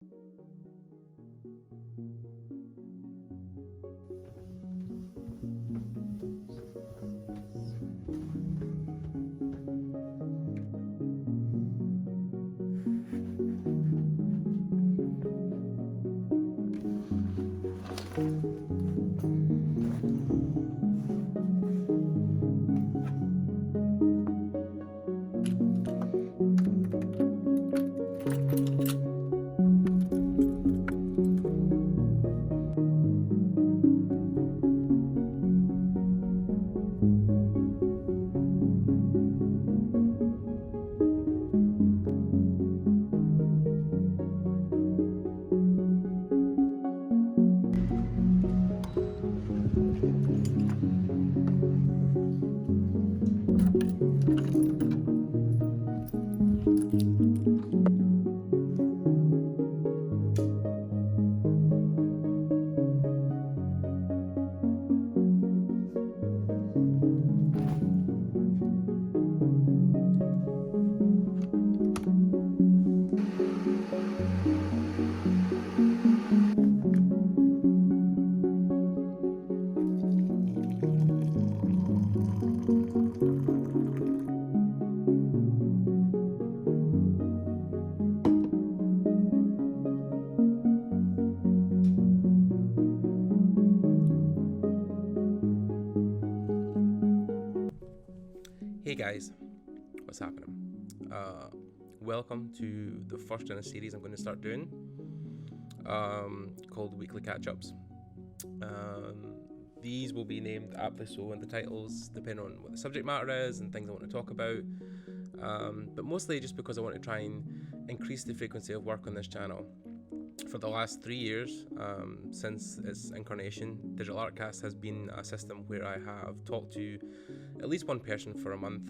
Hey guys, what's happening? Welcome to the first in a series I'm going to start doing called Weekly Catch-Ups. These will be named aptly so in the titles, depending on what the subject matter is and things I want to talk about. But mostly just because I want to try and increase the frequency of work on this channel. For the last 3 years, since its incarnation, Digital Artcast has been a system where I have talked to at least one person for a month,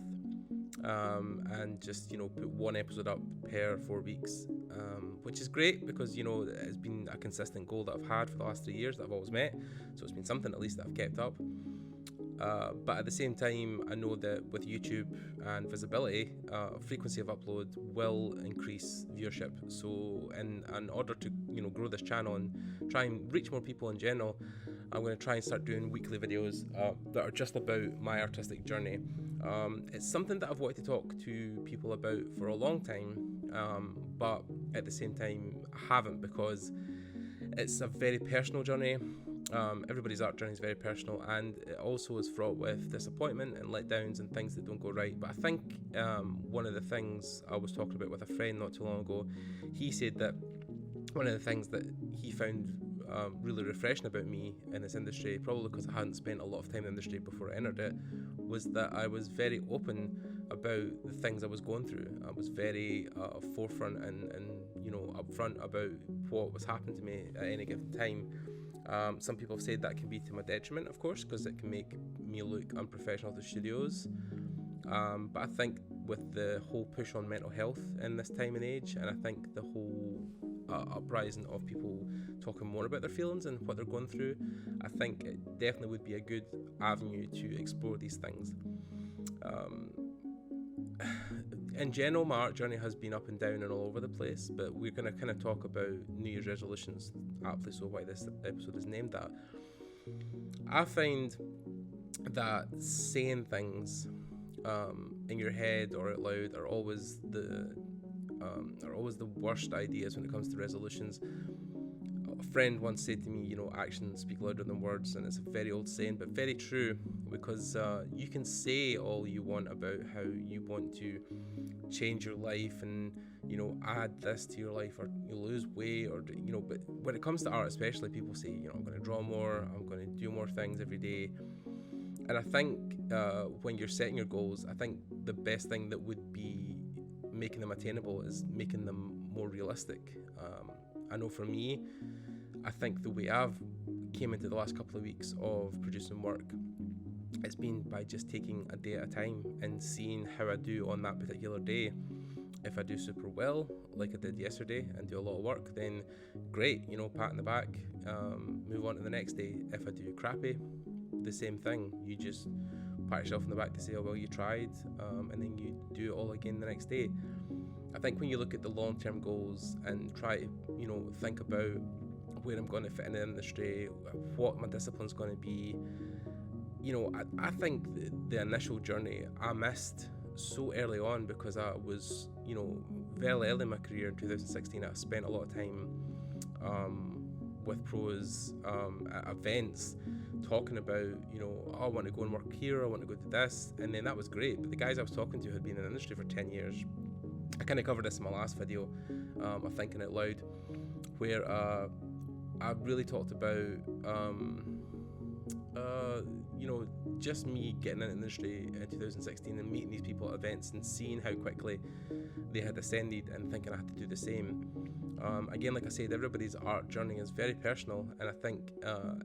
and just put one episode up per 4 weeks, which is great because it's been a consistent goal that I've had for the last 3 years that I've always met, so it's been something at least that I've kept up. But at the same time, I know that with YouTube and visibility, frequency of upload will increase viewership. So in order to grow this channel and try and reach more people in general, I'm going to try and start doing weekly videos that are just about my artistic journey. It's something that I've wanted to talk to people about for a long time, but at the same time I haven't, because it's a very personal journey. Everybody's art journey is very personal, and it also is fraught with disappointment and letdowns and things that don't go right. But I think one of the things I was talking about with a friend not too long ago, he said that one of the things that he found really refreshing about me in this industry, probably because I hadn't spent a lot of time in the industry before I entered it, was that I was very open about the things I was going through. I was very forefront and upfront about what was happening to me at any given time. Some people have said that can be to my detriment, of course, because it can make me look unprofessional to studios. But I think with the whole push on mental health in this time and age, and I think the whole uprising of people talking more about their feelings and what they're going through, I think it definitely would be a good avenue to explore these things. In general, my art journey has been up and down and all over the place, but we're going to kind of talk about New Year's resolutions, aptly so why this episode is named that. I find that saying things in your head or out loud are always the worst ideas when it comes to resolutions. A friend once said to me, actions speak louder than words, and it's a very old saying, but very true, because you can say all you want about how you want to change your life and add this to your life, or you lose weight, or but when it comes to art especially, people say I'm going to draw more, I'm going to do more things every day. And I think when you're setting your goals, I think the best thing that would be making them attainable is making them more realistic. I know for me, I think the way I've came into the last couple of weeks of producing work, it's been by just taking a day at a time and seeing how I do on that particular day. If I do super well, like I did yesterday, and do a lot of work, then great, pat on the back, move on to the next day. If I do crappy, the same thing. You just pat yourself on the back to say, oh well, you tried, and then you do it all again the next day. I think when you look at the long-term goals and try to, think about where I'm going to fit in the industry, what my discipline's going to be, I think the initial journey I missed so early on because I was, very early in my career in 2016. I spent a lot of time with pros at events talking about, I want to go and work here, I want to go to this, and then that was great. But the guys I was talking to had been in the industry for 10 years. I kind of covered this in my last video of Thinking Out Loud, where I really talked about, just me getting in the industry in 2016 and meeting these people at events and seeing how quickly they had ascended and thinking I had to do the same. Again, like I said, everybody's art journey is very personal, and I think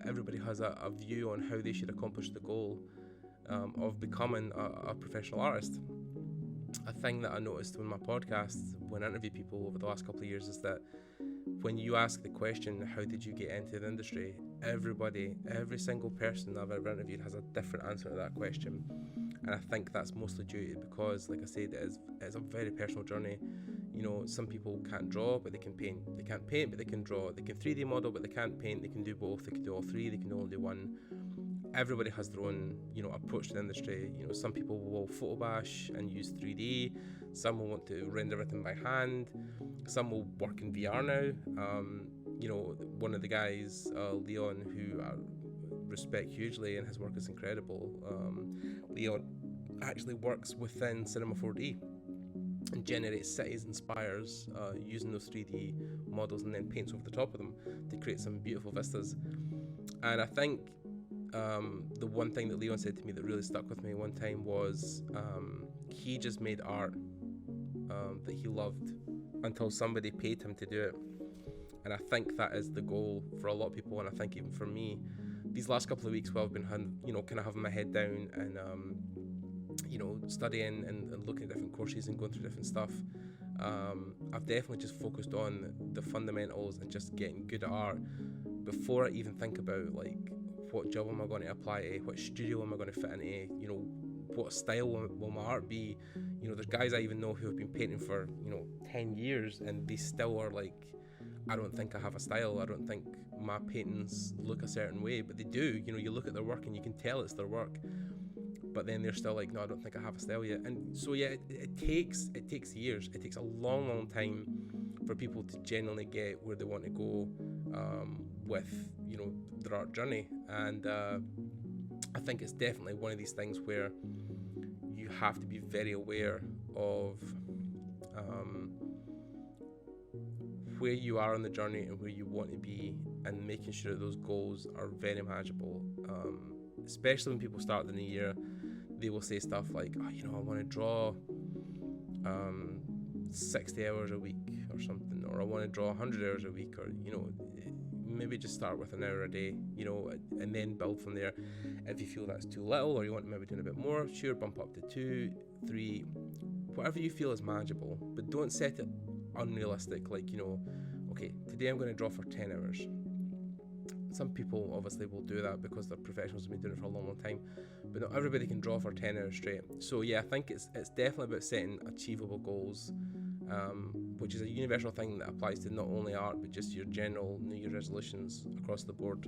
everybody has a view on how they should accomplish the goal of becoming a professional artist. A thing that I noticed when my podcasts, when I interview people over the last couple of years, is that when you ask the question, how did you get into the industry, every single person I've ever interviewed has a different answer to that question. And I think that's mostly due to because, like I said, it's a very personal journey. Some people can't draw, but they can paint. They can't paint, but they can draw. They can 3D model, but they can't paint. They can do both. They can do all three. They can only do one. Everybody has their own, approach to the industry. Some people will photo bash and use 3D. Some will want to render everything by hand. Some will work in VR now. One of the guys, Leon, who I respect hugely, and his work is incredible. Leon actually works within Cinema 4D and generates cities and spires using those 3D models, and then paints over the top of them to create some beautiful vistas. And I think the one thing that Leon said to me that really stuck with me one time was he just made art that he loved until somebody paid him to do it. And I think that is the goal for a lot of people, and I think even for me, these last couple of weeks while I've been kind of having my head down and studying and looking at different courses and going through different stuff, I've definitely just focused on the fundamentals and just getting good at art before I even think about like what job am I going to apply to, what studio am I going to fit into, what style will my art be. There's guys I even know who have been painting for 10 years and they still are like, I don't think I have a style, I don't think my paintings look a certain way, but they do. You look at their work and you can tell it's their work, but then they're still like, no, I don't think I have a style yet. And so yeah, it takes years. It takes a long time for people to genuinely get where they want to go with their art journey. And I think it's definitely one of these things where you have to be very aware of where you are on the journey and where you want to be, and making sure those goals are very manageable. Especially when people start the new year, they will say stuff like, I want to draw 60 hours a week or something, or I want to draw 100 hours a week, or maybe just start with an hour a day, and then build from there. If you feel that's too little, or you want to maybe do a bit more, sure, bump up to 2, 3, whatever you feel is manageable, but don't set it unrealistic, like, okay, today I'm going to draw for 10 hours. Some people obviously will do that because they're professionals and been doing it for a long time, but not everybody can draw for 10 hours straight. So yeah, I think it's definitely about setting achievable goals, which is a universal thing that applies to not only art but just your general New Year resolutions across the board.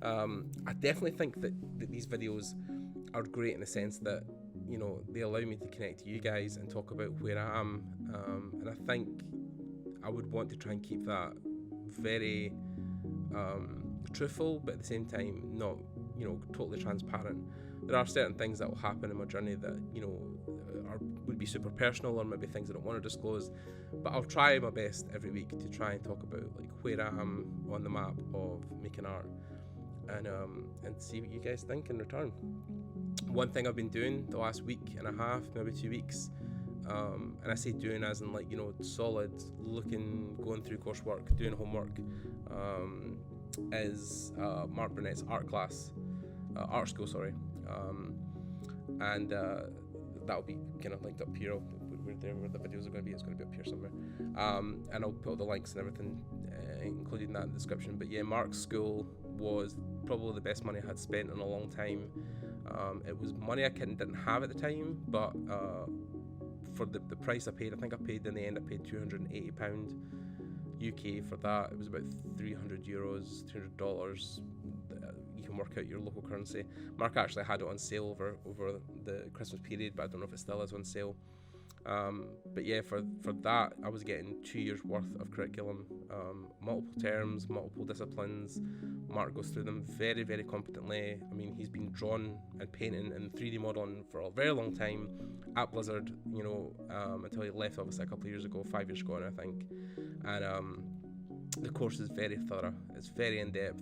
I definitely think that these videos are great in the sense that they allow me to connect to you guys and talk about where I am, and I think I would want to try and keep that very truthful, but at the same time not totally transparent. There are certain things that will happen in my journey that would be super personal, or maybe things I don't want to disclose, but I'll try my best every week to try and talk about like where I am on the map of making art, and see what you guys think in return. One thing I've been doing the last week and a half, maybe 2 weeks, and I say doing as in like solid looking, going through coursework, doing homework, is Mark Burnett's art school, and that'll be kind of linked up here. Where the videos are going to be, it's going to be up here somewhere, and I'll put all the links and everything, including that in the description. But yeah, Mark's school was probably the best money I had spent in a long time. It was money I didn't have at the time, but for the price I paid, I think I paid in the end, I paid £280 UK for that. It was about €300, $300. You can work out your local currency. Mark actually had it on sale over the Christmas period, but I don't know if it still is on sale. But yeah, for that, I was getting 2 years worth of curriculum, multiple terms, multiple disciplines. Mark goes through them very, very competently. I mean, he's been drawn and painting and 3D modeling for a very long time at Blizzard, until he left obviously a couple of years ago, 5 years ago now, I think. And the course is very thorough. It's very in depth.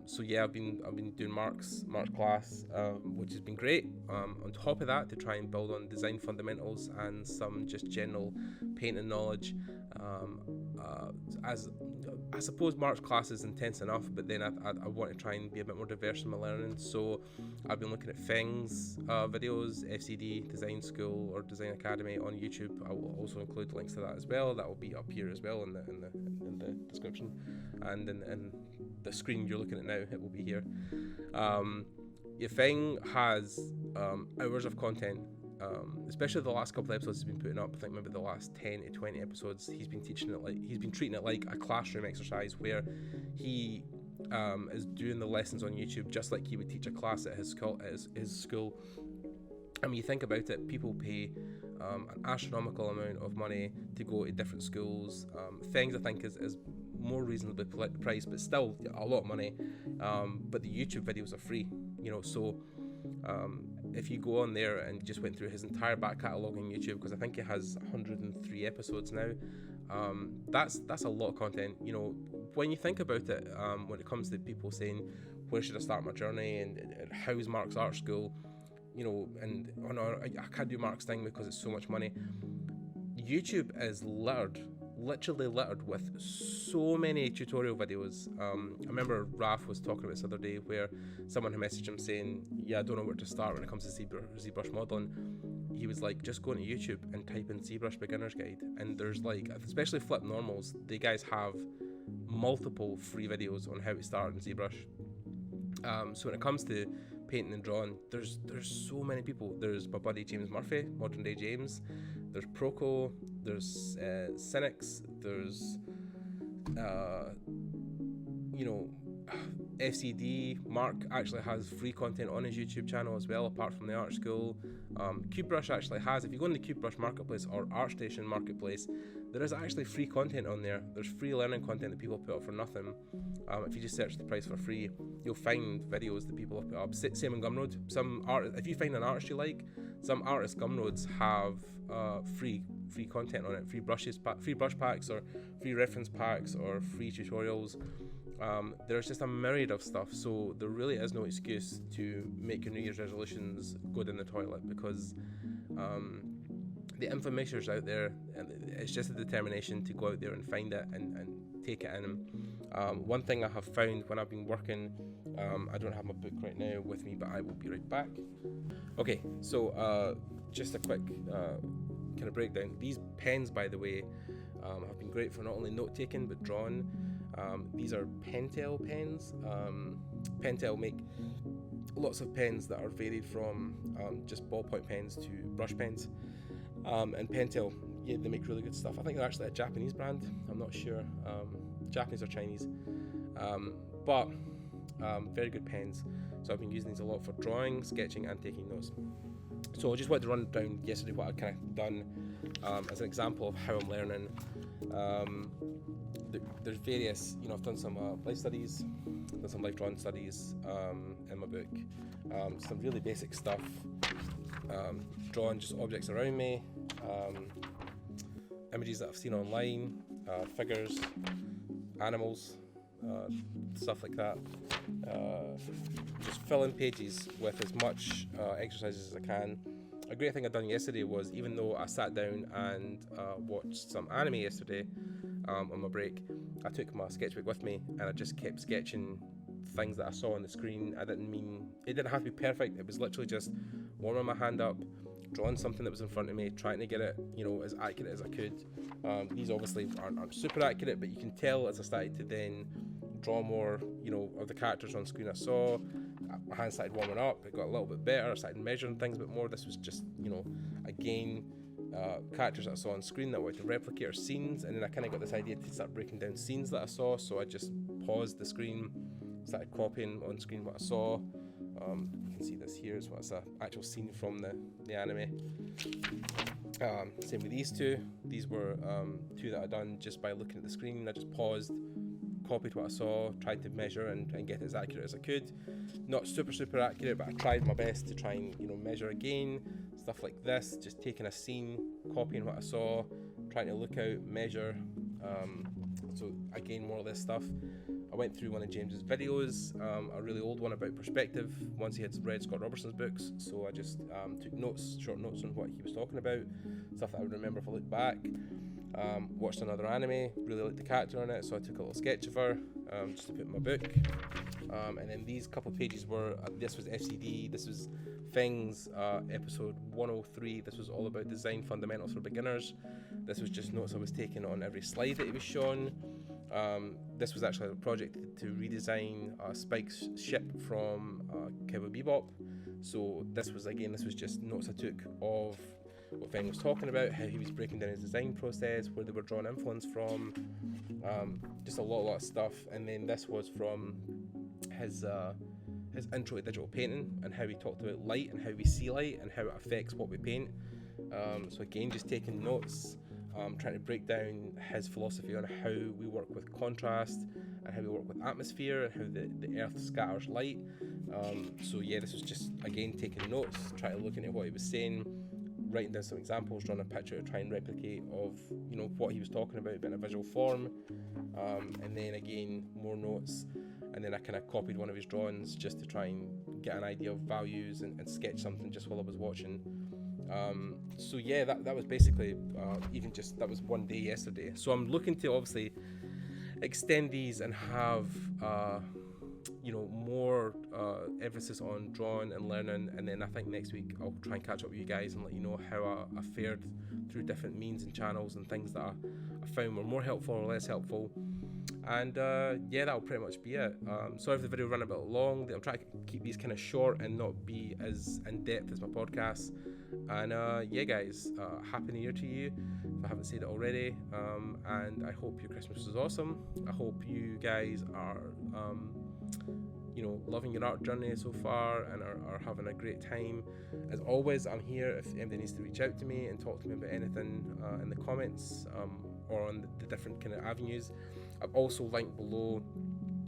So yeah, I've been doing Mark's class, which has been great. On top of that, to try and build on design fundamentals and some just general painting knowledge. As I suppose Mark's class is intense enough, but then I want to try and be a bit more diverse in my learning. So I've been looking at Feng's videos, FCD Design School or Design Academy on YouTube. I will also include links to that as well. That will be up here as well in the description, and in the screen you're looking at now, it will be here. Feng has hours of content, especially the last couple of episodes he's been putting up. I think maybe the last 10 to 20 episodes he's been treating it like a classroom exercise, where he is doing the lessons on YouTube just like he would teach a class at his school. I mean, you think about it, people pay an astronomical amount of money to go to different schools. Things I think is more reasonably priced, but still a lot of money. But the YouTube videos are free, so if you go on there and just went through his entire back catalogue on YouTube, because I think he has 103 episodes now, that's a lot of content. When you think about it, when it comes to people saying, where should I start my journey, and how's Mark's art school, and I can't do Mark's thing because it's so much money. YouTube is literally littered with so many tutorial videos. I remember Raf was talking about this other day, where someone had messaged him saying, I don't know where to start when it comes to ZBrush modeling. He was like, just go into YouTube and type in ZBrush beginner's guide, and there's especially Flip Normals, they guys have multiple free videos on how to start in ZBrush. So when it comes to painting and drawing, there's so many people. There's my buddy James Murphy, Modern Day James, there's Proco, there's Cynics, there's FCD. Mark actually has free content on his YouTube channel as well, apart from the art school. CubeBrush actually has, if you go in the CubeBrush marketplace or ArtStation marketplace, there is actually free content on there. There's free learning content that people put up for nothing. If you just search the price for free, you'll find videos that people have put up. Same in Gumroad. If you find an artist you like, some artist Gumroads have free content on it, free brush packs or free reference packs or free tutorials. There's just a myriad of stuff, so there really is no excuse to make your New Year's resolutions go down the toilet, because the information's out there, and it's just a determination to go out there and find it and take it in. One thing I have found when I've been working, I don't have my book right now with me, but I will be right back. Okay, so just a quick kind of breakdown. These pens, by the way, have been great for not only note-taking but drawing. These are Pentel pens. Pentel make lots of pens that are varied from just ballpoint pens to brush pens. And Pentel, they make really good stuff. I think they're actually a Japanese brand. I'm not sure. Japanese or Chinese. But very good pens. So I've been using these a lot for drawing, sketching, and taking notes. So I just wanted to run down yesterday what I'd kind of done as an example of how I'm learning. There's various, I've done some life studies, done some life drawing studies in my book. Some really basic stuff, drawing just objects around me, images that I've seen online, figures, animals, stuff like that. Just filling pages with as much exercises as I can. A great thing I done yesterday was, even though I sat down and watched some anime yesterday on my break, I took my sketchbook with me and I just kept sketching things that I saw on the screen. It didn't have to be perfect. It was literally just warming my hand up, drawing something that was in front of me, trying to get it, as accurate as I could. These obviously aren't super accurate, but you can tell as I started to then draw more, of the characters on screen I saw, my hand started warming up, it got a little bit better, I started measuring things a bit more. This was just, a again, characters that I saw on screen that I wanted to replicate or scenes, and then I kind of got this idea to start breaking down scenes that I saw, so I just paused the screen, started copying on screen what I saw. You can see this here is what's an actual scene from the anime. Same with these two. These were two that I done just by looking at the screen. I just paused, copied what I saw, tried to measure and get it as accurate as I could. Not super accurate, but I tried my best to try and measure again. Stuff like this, just taking a scene, copying what I saw, trying to look out, measure. So again, more of this stuff. I went through one of James's videos, a really old one about perspective, once he had read Scott Robertson's books, so I just took short notes on what he was talking about, stuff that I would remember if I look back. Watched another anime, really liked the character on it, so I took a little sketch of her, just to put in my book. And then these couple pages were, this was FCD, this was Things, episode 103, this was all about design fundamentals for beginners. This was just notes I was taking on every slide that he was shown. This was actually a project to redesign Spike's ship from Cowboy Bebop. So this was just notes I took of what Feng was talking about, how he was breaking down his design process, where they were drawing influence from, just a lot of stuff. And then this was from his intro to digital painting and how he talked about light and how we see light and how it affects what we paint. So again, just taking notes, trying to break down his philosophy on how we work with contrast and how we work with atmosphere and how the earth scatters light. So yeah, this was just again taking notes, trying to look into what he was saying, writing down some examples, drawing a picture to try and replicate of what he was talking about in a visual form, and then again more notes, and then I kind of copied one of his drawings just to try and get an idea of values and sketch something just while I was watching. So yeah, that was basically that was one day yesterday. So I'm looking to obviously extend these and have more emphasis on drawing and learning, and then I think next week I'll try and catch up with you guys and let you know how I fared through different means and channels and things that I found were more helpful or less helpful. And yeah, that'll pretty much be it. Sorry if the video ran a bit long. I'll try to keep these kind of short and not be as in-depth as my podcasts. And yeah guys, Happy New Year to you if I haven't said it already, and I hope your Christmas was awesome. I hope you guys are loving your art journey so far and are having a great time. As always, I'm here if anybody needs to reach out to me and talk to me about anything in the comments, or on the different kind of avenues. I've also linked below,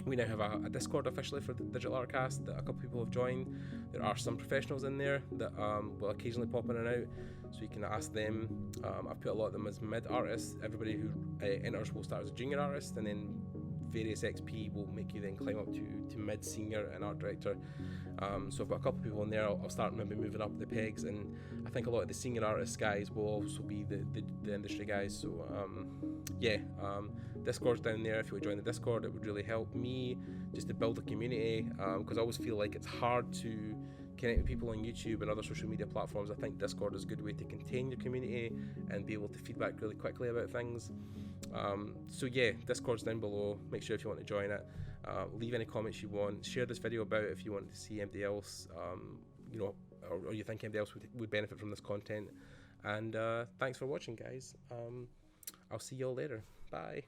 we now have a Discord officially for the Digital Artcast that a couple people have joined. There are some professionals in there that will occasionally pop in and out, so you can ask them. I've put a lot of them as mid artists. Everybody who enters will start as a junior artist, and then various XP will make you then climb up to mid, senior and art director. So I've got a couple of people in there. I'll start maybe moving up the pegs, and I think a lot of the senior artist guys will also be the industry guys. So yeah, Discord's down there. If you would join the Discord, it would really help me just to build a community, because I always feel like it's hard to connect with people on YouTube and other social media platforms. I think Discord is a good way to contain your community and be able to feedback really quickly about things. So yeah, Discord's down below. Make sure if you want to join it, leave any comments you want, share this video about it if you want to see anybody else, or you think anybody else would benefit from this content. And thanks for watching guys. I'll see you all later. Bye.